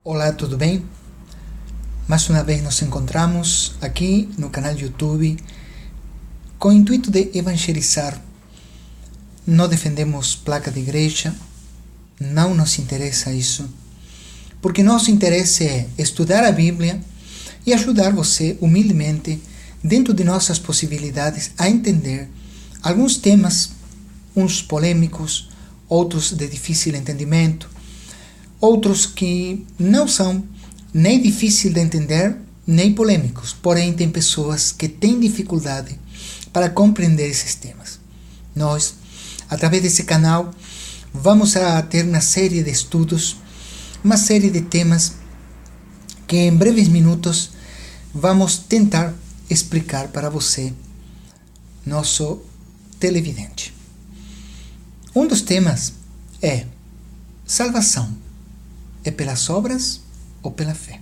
Olá, tudo bem? Mais uma vez nos encontramos aqui no canal YouTube com o intuito de evangelizar. Não defendemos placa de igreja, não nos interessa isso, porque nosso interesse é estudar a Bíblia e ajudar você humildemente, dentro de nossas possibilidades, a entender alguns temas, uns polêmicos, outros de difícil entendimento, outros que não são nem difíceis de entender, nem polêmicos. Porém, tem pessoas que têm dificuldade para compreender esses temas. Nós, através desse canal, vamos a ter uma série de estudos, uma série de temas que em breves minutos vamos tentar explicar para você, nosso televidente. Um dos temas é salvação. É pelas obras ou pela fé?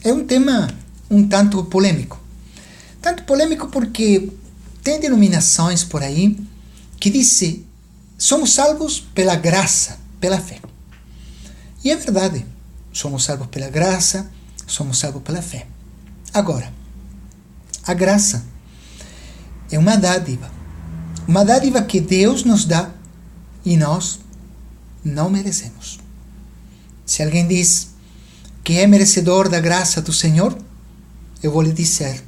É um tema um tanto polêmico. Tanto polêmico porque tem denominações por aí que dizem somos salvos pela graça, pela fé. E é verdade, somos salvos pela graça, somos salvos pela fé. Agora, a graça é uma dádiva que Deus nos dá e nós não merecemos. Se alguém diz que é merecedor da graça do Senhor, eu vou lhe dizer,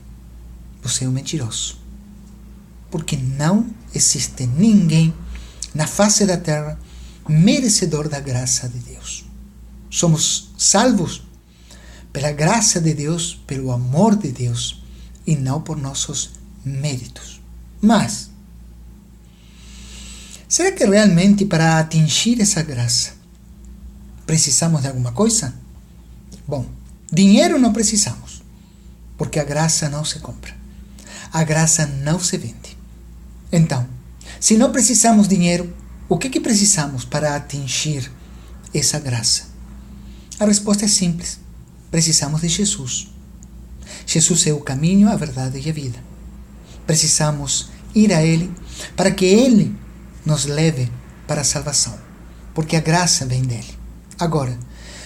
você é um mentiroso. Porque não existe ninguém na face da terra merecedor da graça de Deus. Somos salvos pela graça de Deus, pelo amor de Deus, e não por nossos méritos. Mas, será que realmente para atingir essa graça precisamos de alguma coisa? Bom, dinheiro não precisamos, porque a graça não se compra. A graça não se vende. Então, se não precisamos de dinheiro, o que precisamos para atingir essa graça? A resposta é simples. Precisamos de Jesus. Jesus é o caminho, a verdade e a vida. Precisamos ir a Ele para que Ele nos leve para a salvação, porque a graça vem dele. Agora,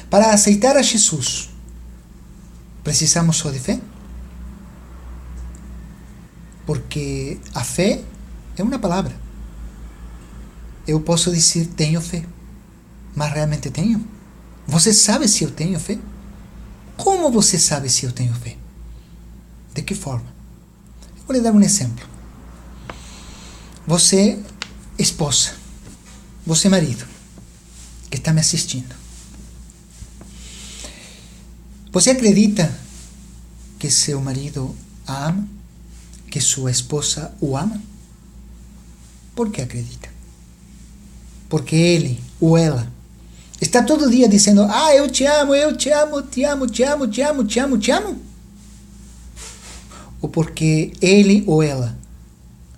para aceitar a Jesus, precisamos só de fé? Porque a fé é uma palavra. Eu posso dizer tenho fé, mas realmente tenho? Você sabe se eu tenho fé? Como você sabe se eu tenho fé? De que forma? Eu vou lhe dar um exemplo. Você, esposa, você, marido, que está me assistindo. Você acredita que seu marido a ama? Que sua esposa o ama? Por que acredita? Porque ele ou ela está todo dia dizendo eu te amo, te amo, te amo, te amo, te amo, te amo, te amo? Ou porque ele ou ela,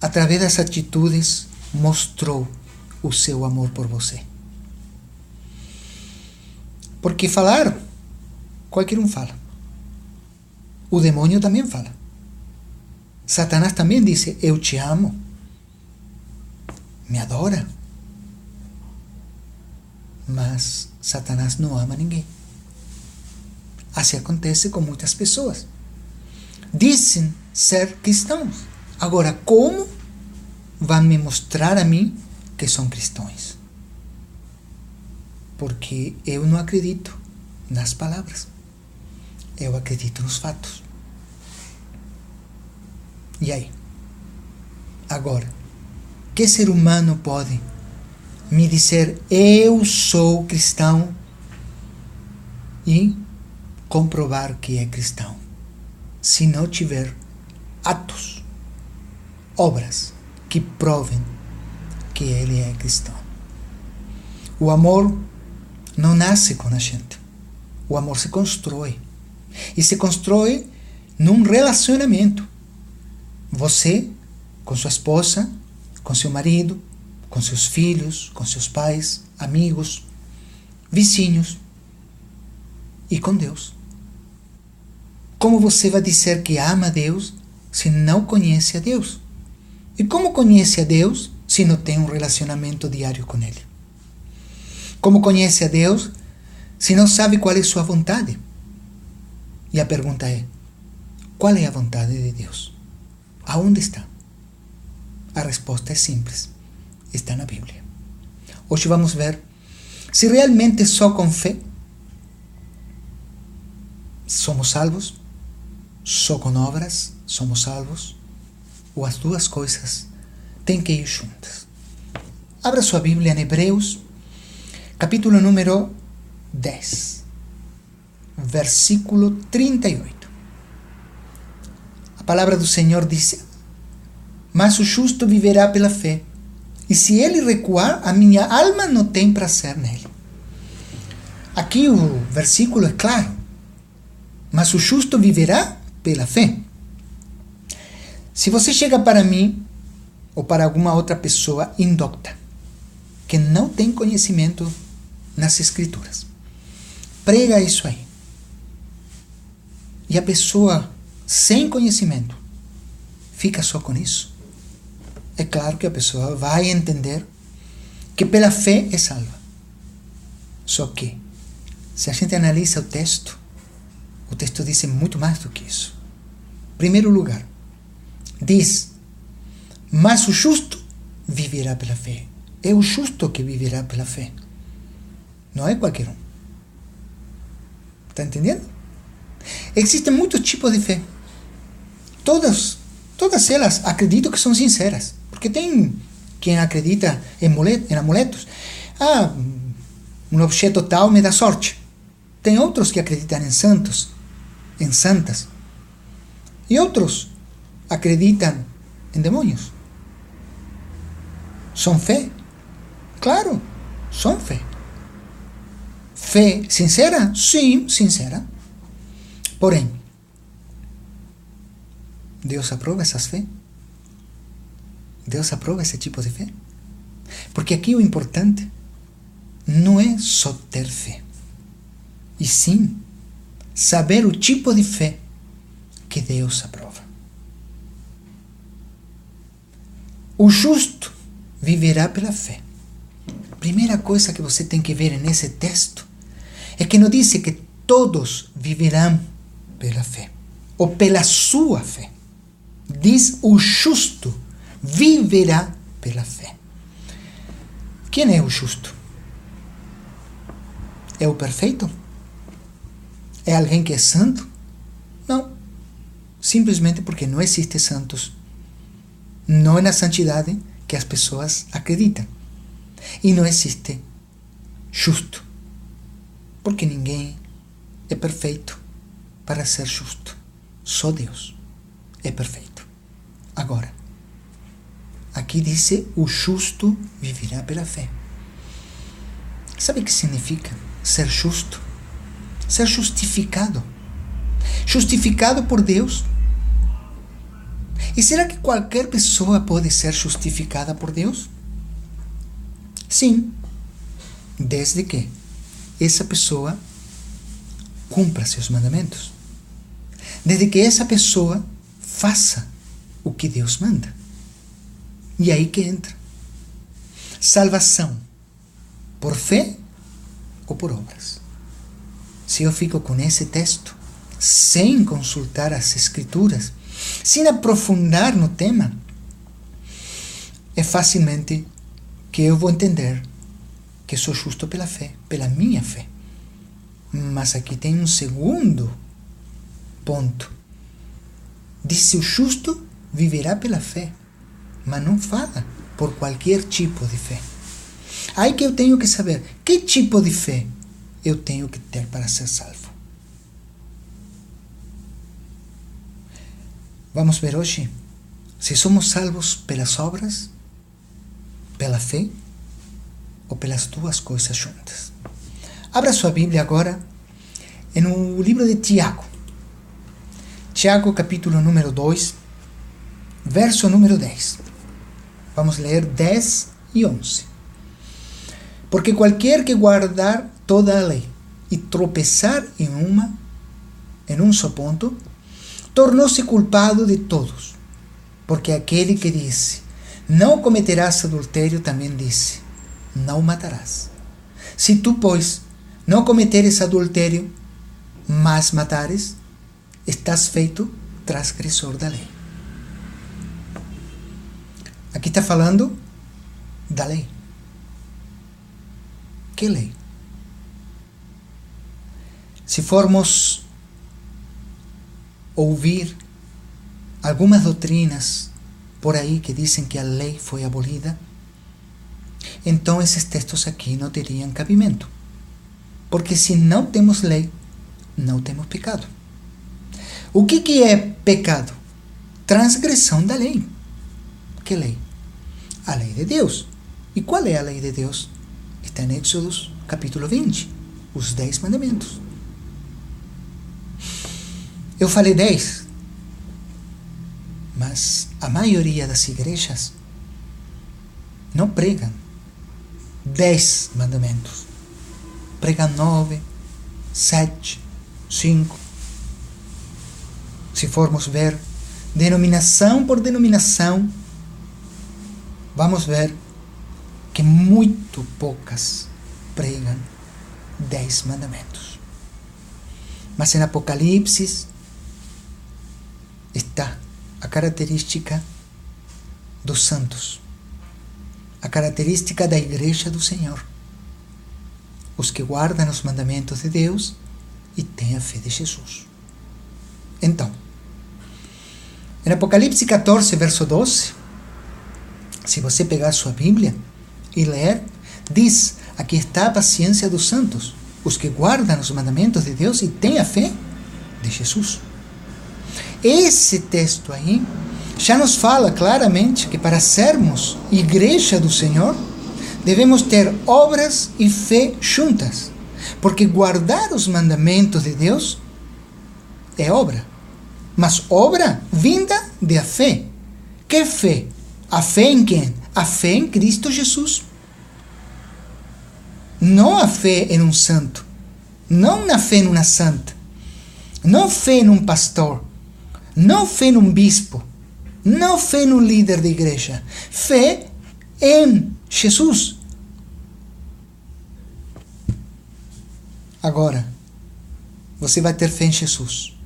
através das atitudes, mostrou o seu amor por você? Porque falar, qualquer um fala. O demônio também fala. Satanás também diz, eu te amo. Me adora. Mas Satanás não ama ninguém. Assim acontece com muitas pessoas. Dizem ser cristãos. Agora, como vão me mostrar a mim que são cristãos? Porque eu não acredito nas palavras. Eu acredito nos fatos. E aí? Agora, que ser humano pode me dizer eu sou cristão e comprovar que é cristão, se não tiver atos, obras que provem que ele é cristão? O amor não nasce com a gente. O amor se constrói. E se constrói num relacionamento. Você com sua esposa, com seu marido, com seus filhos, com seus pais, amigos, vizinhos e com Deus. Como você vai dizer que ama a Deus se não conhece a Deus? E como conhece a Deus se não tem um relacionamento diário com Ele? Como conhece a Deus se não sabe qual é sua vontade? E a pergunta é: qual é a vontade de Deus? Aonde está? A resposta é simples. Está na Bíblia. Hoje vamos ver se realmente só com fé somos salvos, só com obras somos salvos, ou as duas coisas têm que ir juntas. Abra sua Bíblia em Hebreus, capítulo número 10, versículo 38. A palavra do Senhor diz: mas o justo viverá pela fé, e se ele recuar, a minha alma não tem prazer nele. Aqui o versículo é claro. Mas o justo viverá pela fé. Se você chega para mim, ou para alguma outra pessoa indocta, que não tem conhecimento nas Escrituras, prega isso aí, e a pessoa sem conhecimento fica só com isso, é claro que a pessoa vai entender que pela fé é salva. Só que, se a gente analisa o texto diz muito mais do que isso. Em primeiro lugar, diz: mas o justo viverá pela fé. É o justo que viverá pela fé. Não é qualquer um. Está entendendo? Existem muitos tipos de fé. Todas elas acredito que são sinceras. Porque tem quem acredita em amuletos. Um objeto tal me dá sorte. Tem outros que acreditam em santos, em santas. E outros acreditam em demônios. São fé? Claro, são fé. Fé sincera? Sim, sincera. Porém, Deus aprova essas fé? Deus aprova esse tipo de fé? Porque aqui o importante não é só ter fé, e sim saber o tipo de fé que Deus aprova. O justo viverá pela fé. Primeira coisa que você tem que ver nesse texto é que não diz que todos viverão pela fé, ou pela sua fé. Diz: o justo viverá pela fé. Quem é o justo? É o perfeito? É alguém que é santo? Não. Simplesmente porque não existe santos. Não é na santidade que as pessoas acreditam. E não existe justo. Porque ninguém é perfeito para ser justo. Só Deus é perfeito. Agora, aqui diz: o justo viverá pela fé. Sabe o que significa ser justo? Ser justificado. Justificado por Deus. E será que qualquer pessoa pode ser justificada por Deus? Sim, desde que essa pessoa cumpra seus mandamentos. Desde que essa pessoa faça o que Deus manda. E aí que entra salvação por fé ou por obras. Se eu fico com esse texto sem consultar as Escrituras, sem aprofundar no tema, é facilmente que eu vou entender que sou justo pela fé, pela minha fé. Mas aqui tem um segundo ponto. Diz: o justo viverá pela fé, mas não fala por qualquer tipo de fé. Aí que eu tenho que saber que tipo de fé eu tenho que ter para ser salvo. Vamos ver hoje se somos salvos pelas obras, pela fé ou pelas duas coisas juntas. Abra sua Bíblia agora no livro de Tiago. Tiago, capítulo número 2, verso número 10. Vamos ler 10 e 11. Porque qualquer que guardar toda a lei e tropeçar em um só ponto, tornou-se culpado de todos. Porque aquele que disse: não cometerás adultério, também disse: não matarás. Se tu, pois, não cometeres adultério, mas matares, estás feito transgressor da lei. Aqui está falando da lei. Que lei? Se formos ouvir algumas doutrinas por aí que dizem que a lei foi abolida, então esses textos aqui não teriam cabimento. Porque se não temos lei, não temos pecado. O que é pecado? Transgressão da lei. Que lei? A lei de Deus. E qual é a lei de Deus? Está em Éxodo capítulo 20, os 10 mandamentos. Eu falei 10, mas a maioria das igrejas não pregam 10 mandamentos. Pregam 9, 7, 5. Se formos ver denominação por denominação, vamos ver que muito poucas pregam 10 mandamentos. Mas em Apocalipse está a característica dos santos, a característica da igreja do Senhor, os que guardam os mandamentos de Deus e têm a fé de Jesus. Então, em Apocalipse 14, verso 12, se você pegar sua Bíblia e ler, diz: aqui está a paciência dos santos, os que guardam os mandamentos de Deus e têm a fé de Jesus. Esse texto aí já nos fala claramente que para sermos igreja do Senhor, devemos ter obras e fé juntas, porque guardar os mandamentos de Deus é obra, mas obra vinda da fé. Que fé? A fé em quem? A fé em Cristo Jesus. Não a fé em um santo, não na fé numa santa, não fé num pastor, não fé num bispo, não fé num líder de igreja, fé em Jesus. Agora, você vai ter fé em Jesus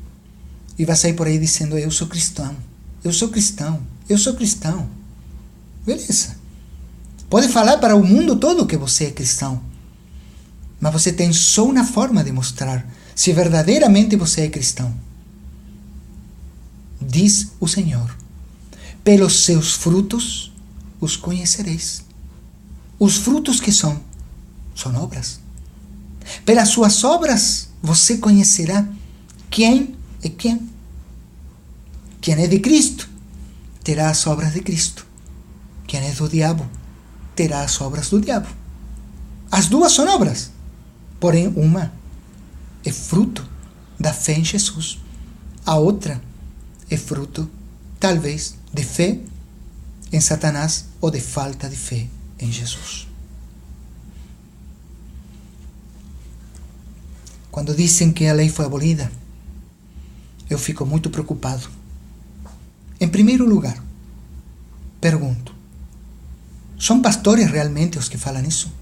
e vai sair por aí dizendo: eu sou cristão, eu sou cristão, eu sou cristão. Beleza. Pode falar para o mundo todo que você é cristão, mas você tem só uma forma de mostrar se verdadeiramente você é cristão. Diz o Senhor: pelos seus frutos os conhecereis. Os frutos que são obras. Pelas suas obras você conhecerá quem é quem. Quem é de Cristo terá as obras de Cristo. Quem é do diabo terá as obras do diabo. As duas são obras, porém uma é fruto da fé em Jesus. A outra é fruto, talvez, de fé em Satanás ou de falta de fé em Jesus. Quando dizem que a lei foi abolida, eu fico muito preocupado. Em primeiro lugar, pergunto: são pastores realmente os que falam isso?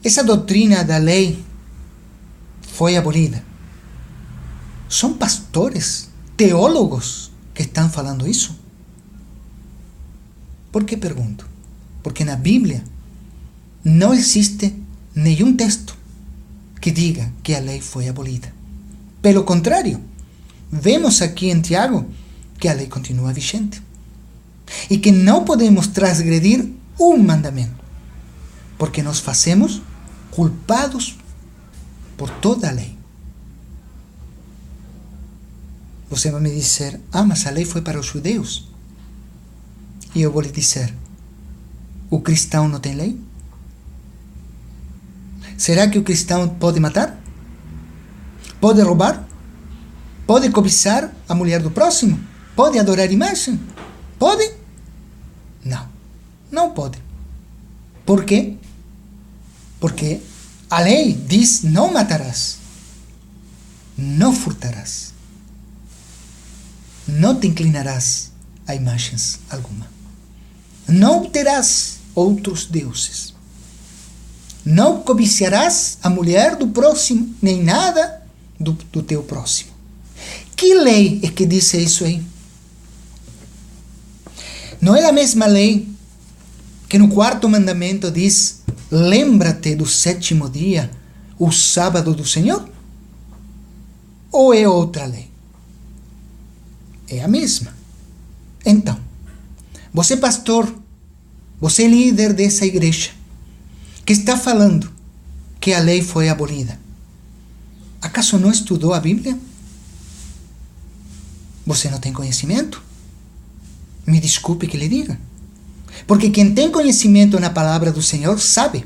Essa doutrina da lei foi abolida. São pastores, teólogos que estão falando isso? Por que pergunto? Porque na Bíblia não existe nenhum texto que diga que a lei foi abolida. Pelo contrário, vemos aqui em Tiago que a lei continua vigente e que não podemos transgredir um mandamento, porque nos fazemos culpados por toda a lei. Você vai me dizer: mas a lei foi para os judeus. E eu vou lhe dizer: o cristão não tem lei? Será que o cristão pode matar? Pode roubar? Pode cobiçar a mulher do próximo? Pode adorar imagem? Pode? Não, não pode. Por quê? Porque a lei diz: não matarás, não furtarás, não te inclinarás a imagens alguma, não terás outros deuses. Não cobiciarás a mulher do próximo, nem nada do teu próximo. Que lei é que diz isso aí? Não é a mesma lei que no quarto mandamento diz: lembra-te do sétimo dia, o sábado do Senhor? Ou é outra lei? É a mesma. Então, você pastor, você líder dessa igreja, que está falando que a lei foi abolida, acaso não estudou a Bíblia? Você não tem conhecimento? Me desculpe que lhe diga. Porque quem tem conhecimento na palavra do Senhor sabe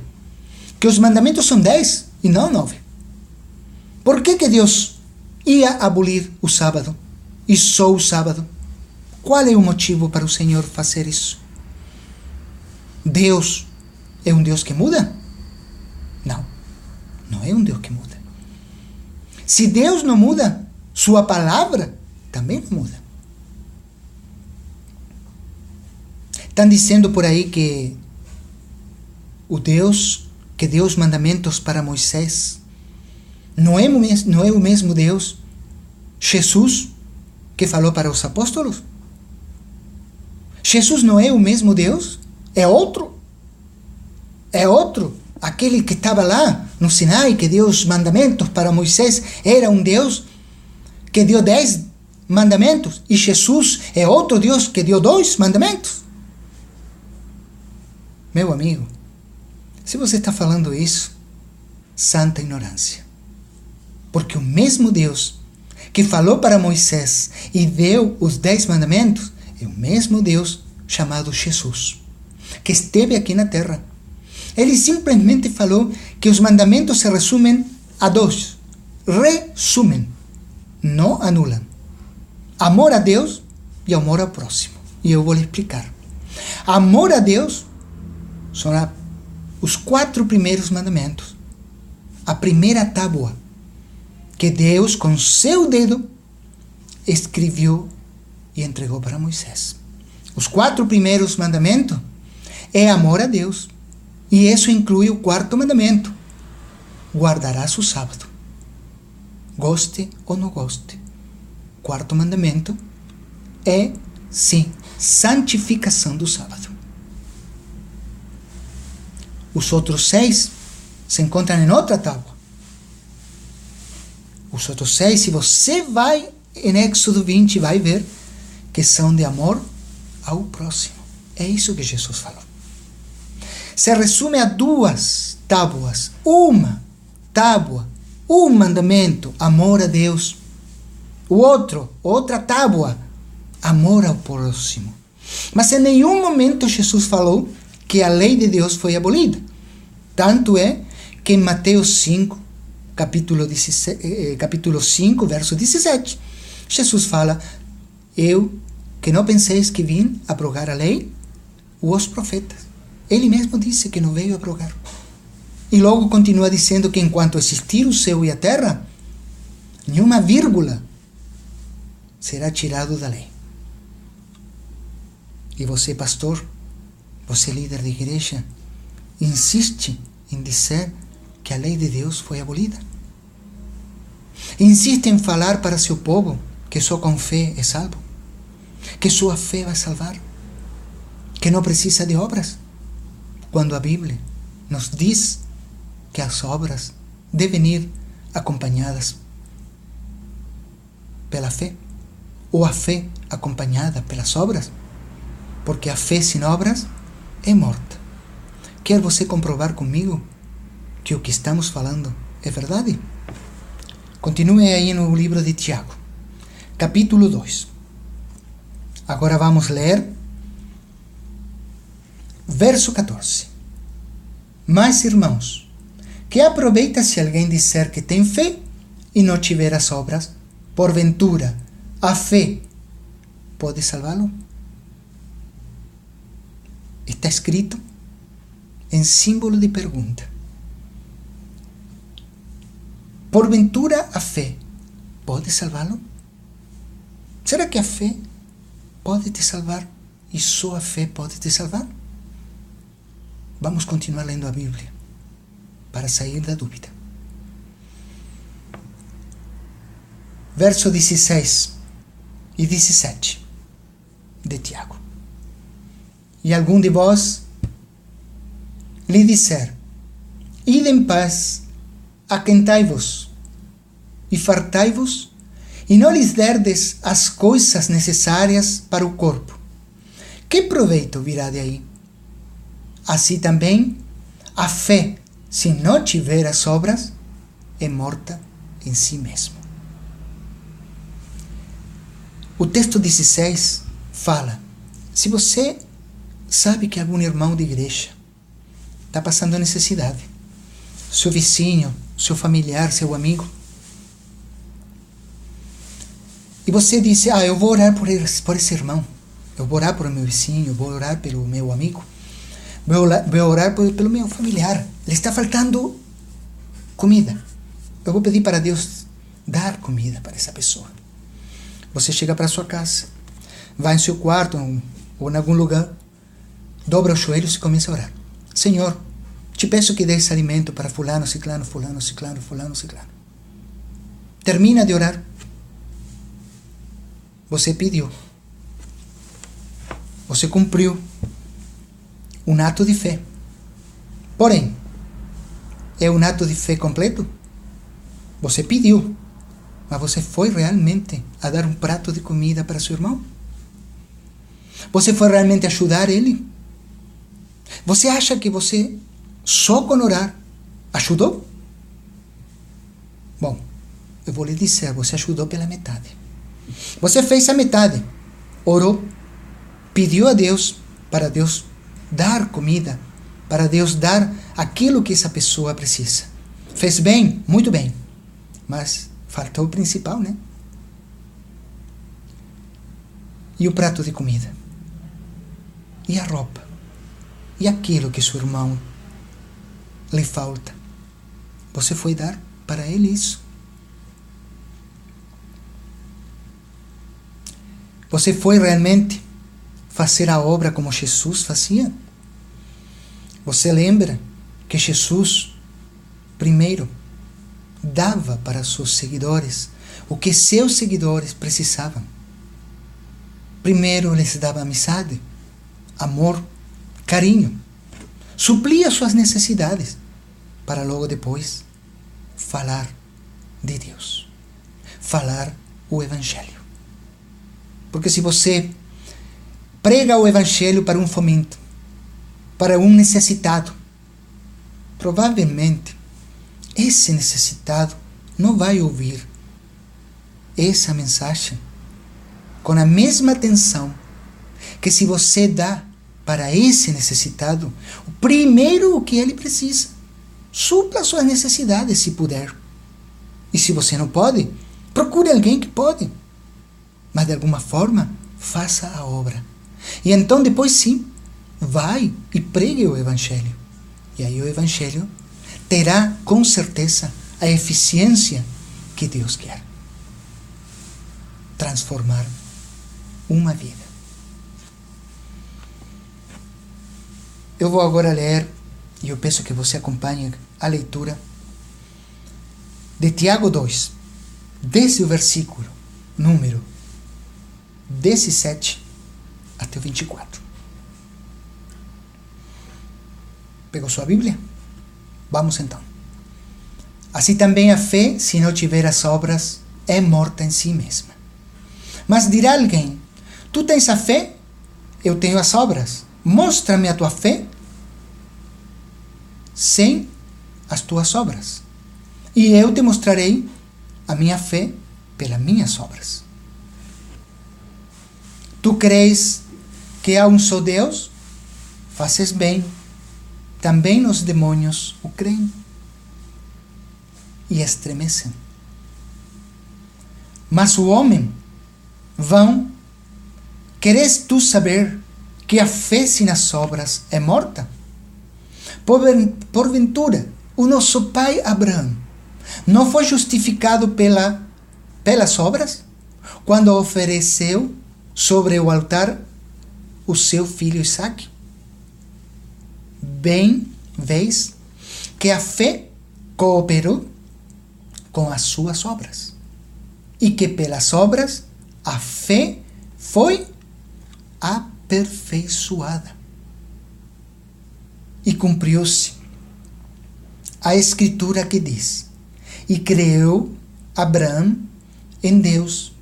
que os mandamentos são 10 e não 9. Por que Deus ia abolir o sábado e só o sábado? Qual é o motivo para o Senhor fazer isso? Deus é um Deus que muda? Não, não é um Deus que muda. Se Deus não muda, sua palavra também não muda. Estão dizendo por aí que Deus que deu os mandamentos para Moisés não é o mesmo Deus, Jesus, que falou para os apóstolos? Jesus não é o mesmo Deus? É outro? É outro? Aquele que estava lá no Sinai, que deu os mandamentos para Moisés, era um Deus que deu 10 mandamentos, e Jesus é outro Deus que deu 2 mandamentos? Meu amigo, se você está falando isso, santa ignorância. Porque o mesmo Deus que falou para Moisés e deu os 10 mandamentos é o mesmo Deus chamado Jesus, que esteve aqui na terra. Ele simplesmente falou que os mandamentos se resumem a 2. Resumem, não anulam. Amor a Deus e amor ao próximo. E eu vou lhe explicar. Amor a Deus são os 4 primeiros mandamentos. A primeira tábua que Deus, com seu dedo, escreveu e entregou para Moisés. Os 4 primeiros mandamentos é amor a Deus. E isso inclui o 4º mandamento: guardarás o sábado. Goste ou não goste. 4º mandamento é, sim, santificação do sábado. Os outros 6 se encontram em outra tábua. Os outros 6, se você vai em Éxodo 20, vai ver que são de amor ao próximo. É isso que Jesus falou. Se resume a 2 tábuas. Uma tábua, um mandamento, amor a Deus. Outra tábua, amor ao próximo. Mas em nenhum momento Jesus falou que a lei de Deus foi abolida. Tanto é que em Mateus 5, capítulo 5, verso 17, Jesus fala: eu, que não penseis que vim abrogar a lei ou os profetas. Ele mesmo disse que não veio abrogar. E logo continua dizendo que enquanto existir o céu e a terra, nenhuma vírgula será tirado da lei. E você, pastor, você líder de igreja, insiste em dizer que a lei de Deus foi abolida. Insiste em falar para seu povo que só com fé é salvo, que sua fé vai salvar, que não precisa de obras, quando a Bíblia nos diz que as obras devem ir acompanhadas pela fé, ou a fé acompanhada pelas obras, porque a fé sem obras é morta. Quer você comprovar comigo que o que estamos falando é verdade? Continue aí no livro de Tiago, capítulo 2. Agora vamos ler verso 14. Mas, irmãos, que aproveita se alguém disser que tem fé e não tiver as obras? Porventura, a fé pode salvá-lo? Está escrito em símbolo de pergunta. Porventura, a fé pode salvá-lo? Será que a fé pode te salvar e só a fé pode te salvar? Vamos continuar lendo a Bíblia. para sair da dúvida. Verso 16 e 17 de Tiago. E algum de vós lhe disser: ide em paz, aquentai-vos e fartai-vos, e não lhes derdes as coisas necessárias para o corpo, que proveito virá de aí? Assim também, a fé, se não tiver as obras, é morta em si mesma. O texto 16 fala: se você sabe que algum irmão de igreja está passando necessidade, seu vizinho, seu familiar, seu amigo, e você disse: eu vou orar por esse irmão, eu vou orar por meu vizinho, eu vou orar pelo meu amigo, vou orar pelo meu familiar, ele está faltando comida, eu vou pedir para Deus dar comida para essa pessoa. Você chega para sua casa, vai em seu quarto ou em algum lugar, dobra os joelhos e começa a orar: Senhor, te peço que dês alimento para fulano, ciclano, fulano, ciclano, fulano, ciclano. Termina de orar. Você pediu. Você cumpriu um ato de fé. Porém, é um ato de fé completo? Você pediu, mas você foi realmente a dar um prato de comida para seu irmão? Você foi realmente ajudar ele? Você acha que você, só com orar, ajudou? Bom, eu vou lhe dizer, você ajudou pela metade. Você fez a metade, orou, pediu a Deus para Deus dar comida, para Deus dar aquilo que essa pessoa precisa. Fez bem? Muito bem. Mas faltou o principal, né? E o prato de comida? E a roupa? E aquilo que seu irmão lhe falta? Você foi dar para ele isso? Você foi realmente fazer a obra como Jesus fazia? Você lembra que Jesus, primeiro, dava para seus seguidores o que seus seguidores precisavam? Primeiro lhes dava amizade, amor, carinho, suplia suas necessidades, para logo depois falar de Deus, falar o Evangelho. Porque se você prega o Evangelho para um faminto, para um necessitado, provavelmente esse necessitado não vai ouvir essa mensagem com a mesma atenção que se você dá para esse necessitado o primeiro que ele precisa. Supla suas necessidades se puder. E se você não pode, procure alguém que pode. Mas de alguma forma, faça a obra. E então depois sim, vai e pregue o Evangelho. E aí o Evangelho terá com certeza a eficiência que Deus quer. Transformar uma vida. Eu vou agora ler, e eu peço que você acompanhe a leitura de Tiago 2, desde o versículo número 17 até o 24. Pegou sua Bíblia? Vamos então. Assim também a fé, se não tiver as obras, é morta em si mesma. Mas dirá alguém: tu tens a fé, eu tenho as obras. Mostra-me a tua fé sem as tuas obras, e eu te mostrarei a minha fé pelas minhas obras. Tu crees que há um só Deus? Fazes bem. Também os demônios o creem e estremecem. Mas o homem vão, queres tu saber que a fé sem as obras é morta? Porventura, o nosso pai Abraão não foi justificado pelas obras quando ofereceu sobre o altar o seu filho Isaque? Bem, vês que a fé cooperou com as suas obras, e que pelas obras a fé foi aperfeiçoada. E cumpriu-se a escritura que diz: e creu Abraão em Deus,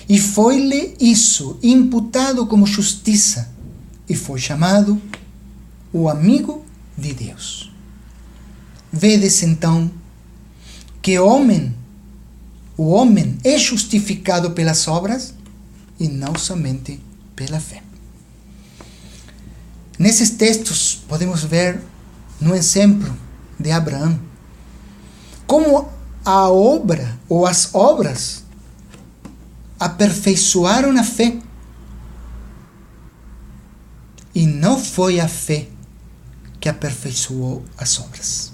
e foi-lhe isso imputado como justiça, e foi chamado o amigo de Deus. Vedes então que o homem é justificado pelas obras e não somente pela fé. Nesses textos podemos ver, no exemplo de Abraão, como a obra ou as obras aperfeiçoaram a fé. E não foi a fé que aperfeiçoou as obras.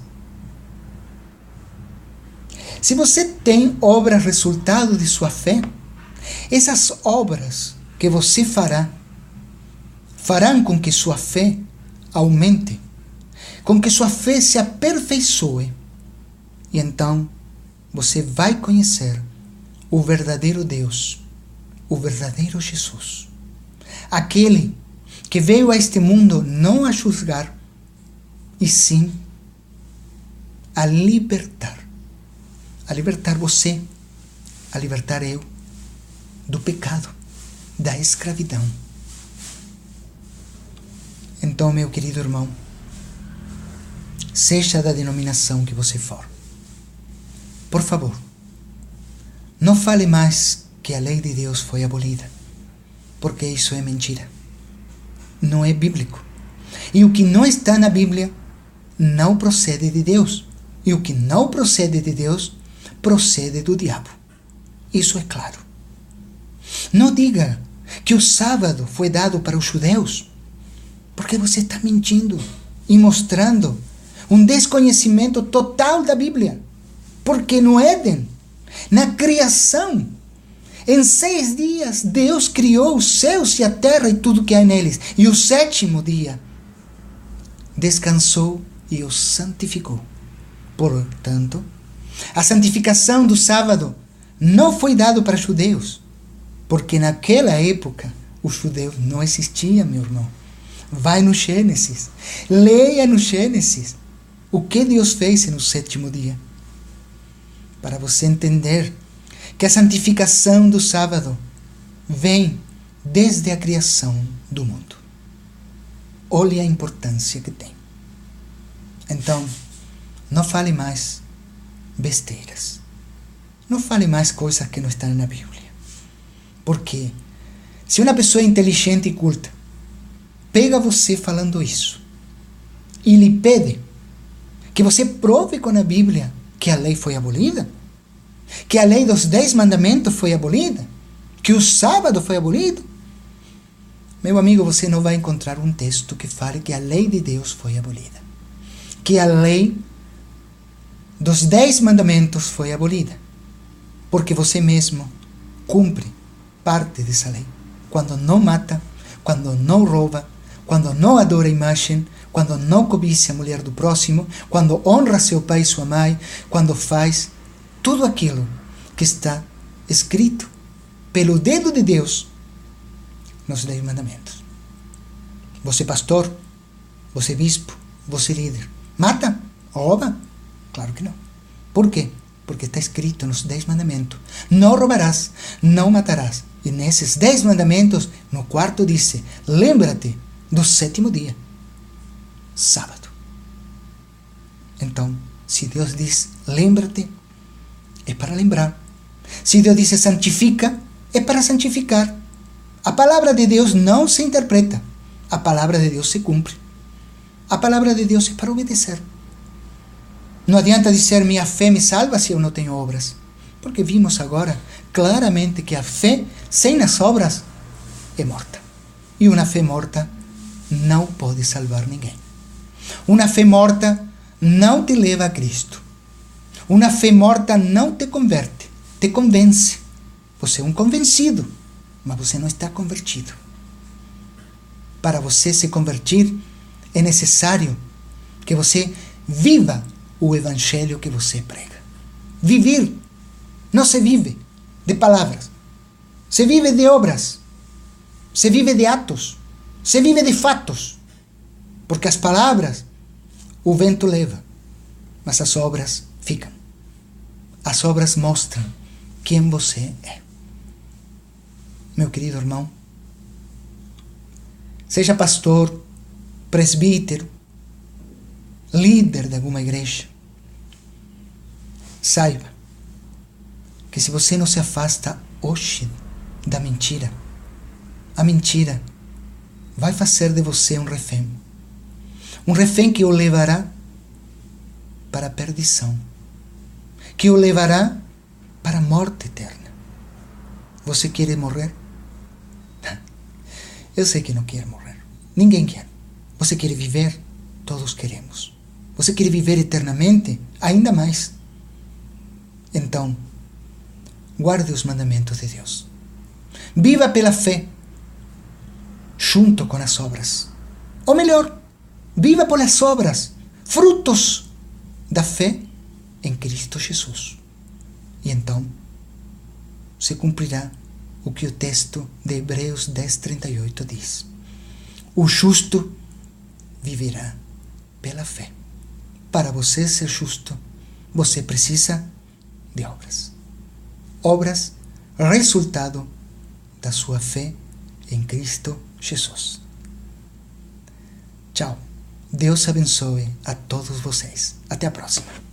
Se você tem obras resultado de sua fé, essas obras que você farão com que sua fé aumente, com que sua fé se aperfeiçoe. E então você vai conhecer o verdadeiro Deus, o verdadeiro Jesus. Aquele que veio a este mundo não a julgar, e sim a libertar. A libertar você, a libertar eu, do pecado, da escravidão. Então, meu querido irmão, seja da denominação que você for, por favor, não fale mais que a lei de Deus foi abolida, porque isso é mentira. Não é bíblico. E o que não está na Bíblia não procede de Deus. E o que não procede de Deus procede do diabo. Isso é claro. Não diga que o sábado foi dado para os judeus, porque você está mentindo e mostrando um desconhecimento total da Bíblia. Porque no Éden, na criação, em 6 dias, Deus criou os céus e a terra e tudo que há neles. E o 7º dia, descansou e o santificou. Portanto, a santificação do sábado não foi dado para judeus, porque naquela época os judeus não existiam, meu irmão. Vai no Gênesis, leia no Gênesis o que Deus fez no 7º dia, para você entender que a santificação do sábado vem desde a criação do mundo. Olhe a importância que tem. Então, não fale mais besteiras. Não fale mais coisas que não estão na Bíblia. Porque se uma pessoa inteligente e culta pega você falando isso e lhe pede que você prove com a Bíblia que a lei foi abolida, que a lei dos 10 mandamentos foi abolida, que o sábado foi abolido, meu amigo, você não vai encontrar um texto que fale que a lei de Deus foi abolida, que a lei dos 10 mandamentos foi abolida, porque você mesmo cumpre parte dessa lei. Quando não mata, quando não rouba, quando não adora a imagem, quando não cobiça a mulher do próximo, quando honra seu pai e sua mãe, quando faz tudo aquilo que está escrito pelo dedo de Deus nos 10 mandamentos. Você pastor, você bispo, você líder, mata? Rouba? Claro que não. Por quê? Porque está escrito nos 10 mandamentos: não roubarás, não matarás. E nesses 10 mandamentos, no 4º diz: lembra-te do 7º dia, sábado. Então, se Deus diz lembra-te, é para lembrar. Se Deus diz santifica, é para santificar. A palavra de Deus não se interpreta, a palavra de Deus se cumpre. A palavra de Deus é para obedecer. Não adianta dizer minha fé me salva se eu não tenho obras, porque vimos agora claramente que a fé sem as obras é morta. E uma fé morta não pode salvar ninguém. Uma fé morta não te leva a Cristo. Uma fé morta não te converte, te convence. Você é um convencido, mas você não está convertido. Para você se convertir, é necessário que você viva o evangelho que você prega. Viver não se vive de palavras, se vive de obras, se vive de atos, se vive de fatos. Porque as palavras o vento leva, mas as obras ficam. As obras mostram quem você é. Meu querido irmão, seja pastor, presbítero, líder de alguma igreja, saiba que se você não se afasta hoje da mentira, a mentira vai fazer de você um refém. Um refém que o levará para a perdição, que o levará para a morte eterna. Você quer morrer? Eu sei que não quer morrer. Ninguém quer. Você quer viver? Todos queremos. Você quer viver eternamente? Ainda mais. Então, guarde os mandamentos de Deus. Viva pela fé, junto com as obras. Ou melhor, viva pelas obras, frutos da fé em Cristo Jesus. E então, se cumprirá o que o texto de Hebreus 10:38 diz. O justo viverá pela fé. Para você ser justo, você precisa de obras. Obras, resultado da sua fé em Cristo Jesus. Tchau. Deus abençoe a todos vocês. Até a próxima.